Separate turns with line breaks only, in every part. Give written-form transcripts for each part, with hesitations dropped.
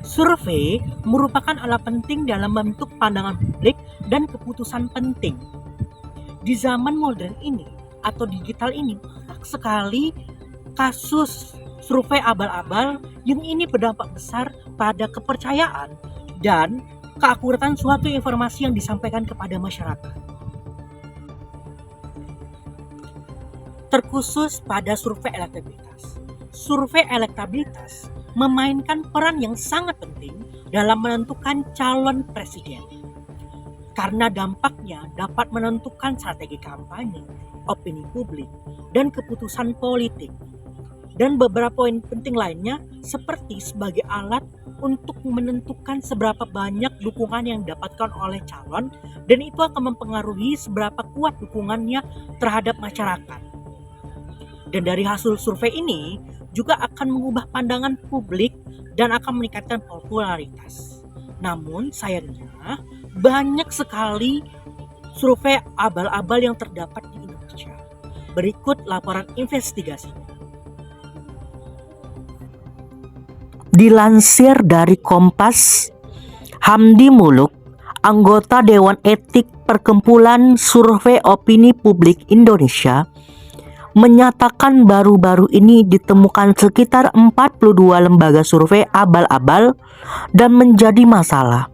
Survei merupakan alat penting dalam membentuk pandangan publik dan keputusan penting. Di zaman modern ini atau digital ini, banyak sekali kasus survei abal-abal yang ini berdampak besar pada kepercayaan dan keakuratan suatu informasi yang disampaikan kepada masyarakat. Terkhusus pada survei elektabilitas. Survei elektabilitas memainkan peran yang sangat penting dalam menentukan calon presiden. Karena dampaknya dapat menentukan strategi kampanye, opini publik, dan keputusan politik. Dan beberapa poin penting lainnya seperti sebagai alat untuk menentukan seberapa banyak dukungan yang didapatkan oleh calon dan itu akan mempengaruhi seberapa kuat dukungannya terhadap masyarakat. Dan dari hasil survei ini juga akan mengubah pandangan publik dan akan meningkatkan popularitas. Namun sayangnya banyak sekali survei abal-abal yang terdapat di Indonesia. Berikut laporan investigasinya. Dilansir dari Kompas, Hamdi Muluk, anggota Dewan Etik Perkumpulan Survei Opini Publik Indonesia, menyatakan baru-baru ini ditemukan sekitar 42 lembaga survei abal-abal dan menjadi masalah.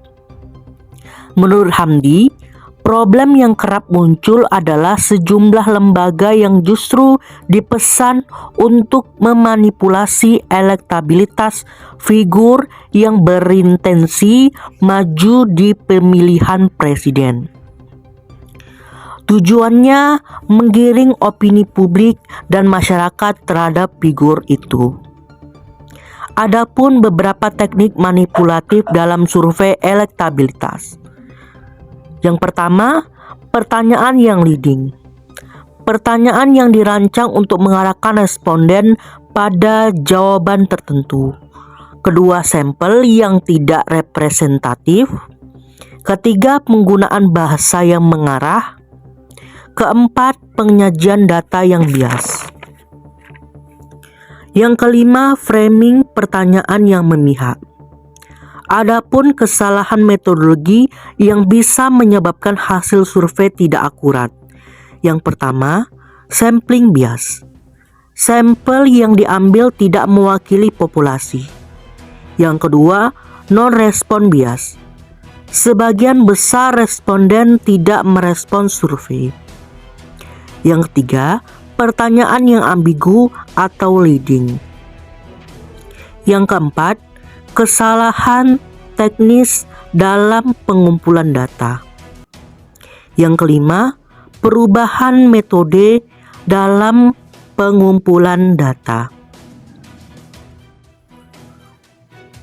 Menurut Hamdi, problem yang kerap muncul adalah sejumlah lembaga yang justru dipesan untuk memanipulasi elektabilitas figur yang berintensi maju di pemilihan presiden. Tujuannya menggiring opini publik dan masyarakat terhadap figur itu. Adapun beberapa teknik manipulatif dalam survei elektabilitas. Yang pertama, pertanyaan yang leading. Pertanyaan yang dirancang untuk mengarahkan responden pada jawaban tertentu. Kedua, sampel yang tidak representatif. Ketiga, penggunaan bahasa yang mengarah. Keempat, penyajian data yang bias. Yang kelima, framing pertanyaan yang memihak. Adapun kesalahan metodologi yang bisa menyebabkan hasil survei tidak akurat. Yang pertama, sampling bias. Sampel yang diambil tidak mewakili populasi. Yang kedua, non-respon bias. Sebagian besar responden tidak merespon survei. Yang ketiga, pertanyaan yang ambigu atau leading. Yang keempat, kesalahan teknis dalam pengumpulan data. Yang kelima, perubahan metode dalam pengumpulan data.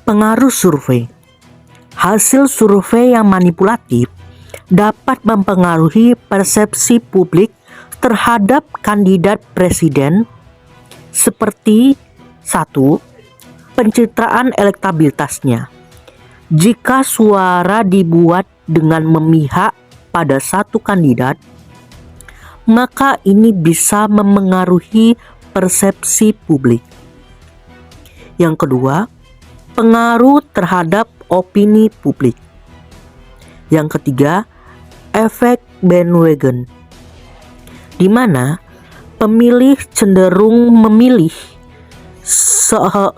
Pengaruh survei. Hasil survei yang manipulatif dapat mempengaruhi persepsi publik terhadap kandidat presiden seperti 1. Pencitraan elektabilitasnya. Jika suara dibuat dengan memihak pada satu kandidat, maka ini bisa memengaruhi persepsi publik. Yang kedua, pengaruh terhadap opini publik. Yang ketiga, efek bandwagon, di mana pemilih cenderung memilih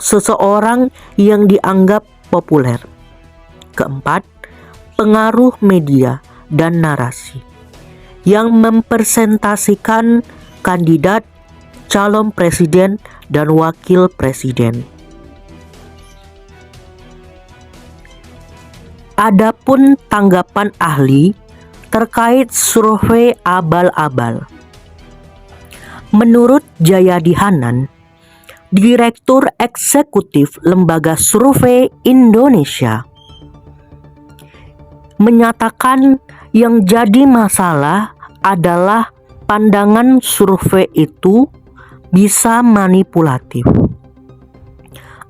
seseorang yang dianggap populer. Keempat, pengaruh media dan narasi yang mempresentasikan kandidat, calon presiden, dan wakil presiden. Adapun tanggapan ahli terkait survei abal-abal. Menurut Jayadi Hanan, Direktur Eksekutif Lembaga Survei Indonesia, menyatakan yang jadi masalah adalah pandangan survei itu bisa manipulatif.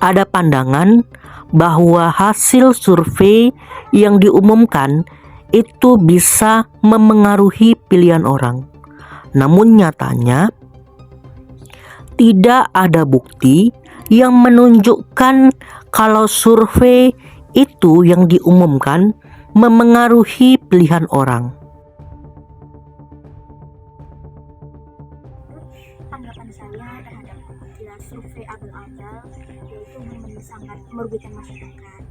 Ada pandangan bahwa hasil survei yang diumumkan itu bisa memengaruhi pilihan orang. Namun nyatanya tidak ada bukti yang menunjukkan kalau survei itu yang diumumkan memengaruhi pilihan orang.
Tanggapan saya terhadap survei abal-abal yaitu sangat merugikan masyarakat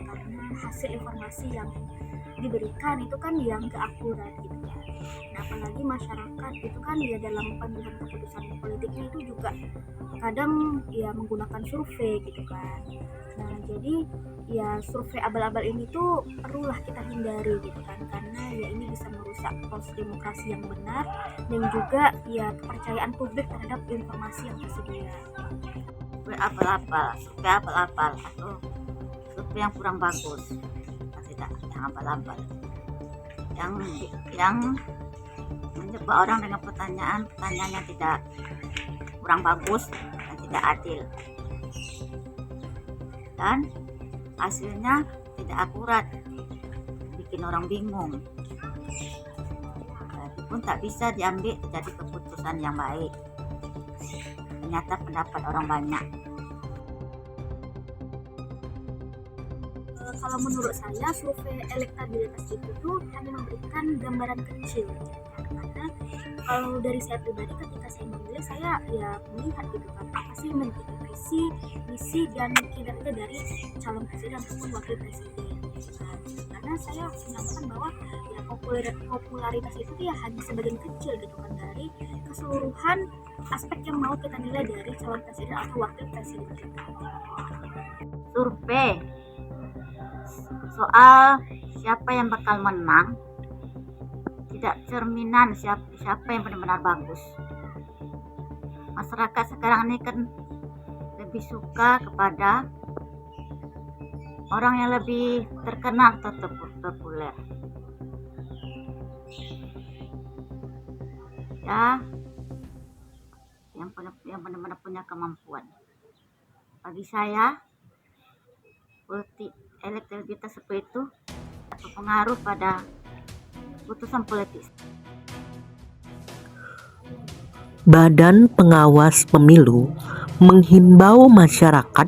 karena hasil informasi yang diberikan itu kan yang gak akurat gitu ya. Nah, apalagi masyarakat itu kan ya dalam pengambilan keputusan politiknya itu juga kadang ya menggunakan survei gitu kan. Nah, jadi ya survei abal-abal ini tuh perlulah kita hindari gitu kan, karena ya ini bisa merusak proses demokrasi yang benar dan juga ya kepercayaan publik terhadap informasi yang tersedia.
Survei abal-abal atau survei yang kurang bagus, tidak yang abal-abal, yang menjebak orang dengan pertanyaan yang tidak kurang bagus dan tidak adil, dan hasilnya tidak akurat, bikin orang bingung. Jadi pun tak bisa diambil jadi keputusan yang baik. Ternyata pendapat orang banyak.
Kalau menurut saya survei elektabilitas itu tuh hanya memberikan gambaran kecil, karena kalau dari saya pribadi ketika saya memilih, saya ya melihat gitu kan apa sih visi, misi dan kinerja dari calon presiden ataupun wakil presiden. Karena saya mengatakan bahwa ya popularitas itu ya hanya sebagian kecil gitu kan dari keseluruhan aspek yang mau kita nilai dari calon presiden atau wakil presiden kita.
Survei soal siapa yang bakal menang tidak cerminan siapa yang benar-benar bagus. Masyarakat sekarang ini kan lebih suka kepada orang yang lebih terkenal atau populer, ya, yang benar-benar punya kemampuan. Bagi saya, politik elektabilitas seperti itu berpengaruh pada putusan politik.
Badan Pengawas Pemilu menghimbau masyarakat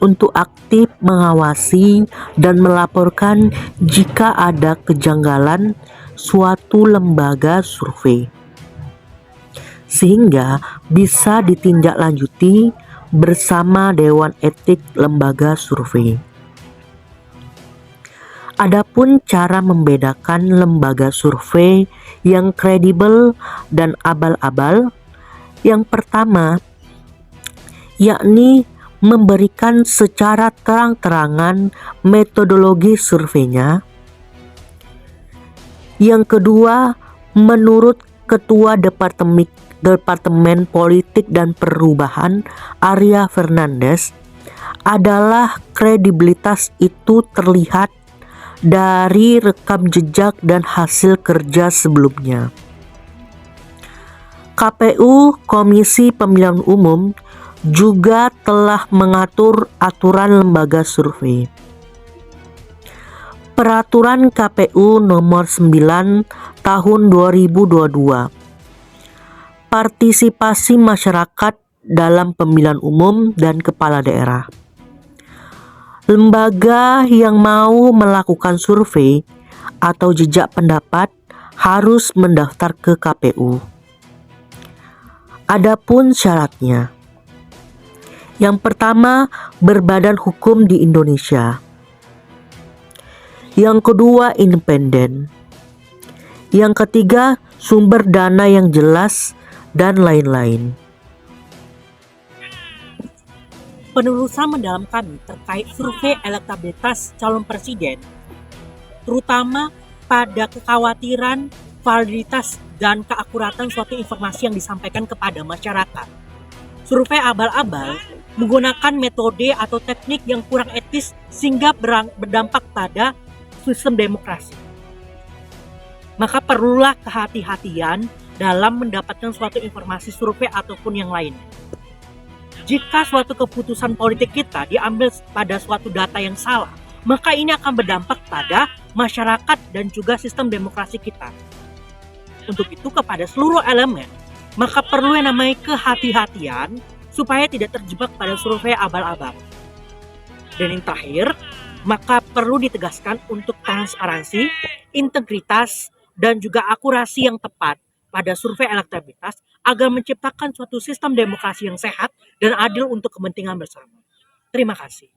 untuk aktif mengawasi dan melaporkan jika ada kejanggalan suatu lembaga survei, sehingga bisa ditindaklanjuti bersama Dewan Etik Lembaga Survei. Adapun cara membedakan lembaga survei yang kredibel dan abal-abal, yang pertama yakni memberikan secara terang-terangan metodologi surveinya. Yang kedua, menurut Ketua Departemen Politik dan Perubahan Arya Fernandes, adalah kredibilitas itu terlihat dari rekam jejak dan hasil kerja sebelumnya. KPU Komisi Pemilihan Umum juga telah mengatur aturan lembaga survei. Peraturan KPU nomor 9 tahun 2022. Partisipasi masyarakat dalam pemilihan umum dan kepala daerah. Lembaga yang mau melakukan survei atau jejak pendapat harus mendaftar ke KPU. Adapun syaratnya. Yang pertama, berbadan hukum di Indonesia. Yang kedua, independen. Yang ketiga, sumber dana yang jelas dan lain-lain. Penelusuran mendalam kami terkait survei elektabilitas calon presiden, terutama pada kekhawatiran validitas dan keakuratan suatu informasi yang disampaikan kepada masyarakat. Survei abal-abal menggunakan metode atau teknik yang kurang etis sehingga berdampak pada sistem demokrasi. Maka perlulah kehati-hatian dalam mendapatkan suatu informasi survei ataupun yang lain. Jika suatu keputusan politik kita diambil pada suatu data yang salah, maka ini akan berdampak pada masyarakat dan juga sistem demokrasi kita. Untuk itu kepada seluruh elemen, maka perlu yang namanya kehati-hatian supaya tidak terjebak pada survei abal-abal. Dan yang terakhir, Maka perlu ditegaskan untuk transparansi, integritas, dan juga akurasi yang tepat pada survei elektabilitas agar menciptakan suatu sistem demokrasi yang sehat dan adil untuk kepentingan bersama. Terima kasih.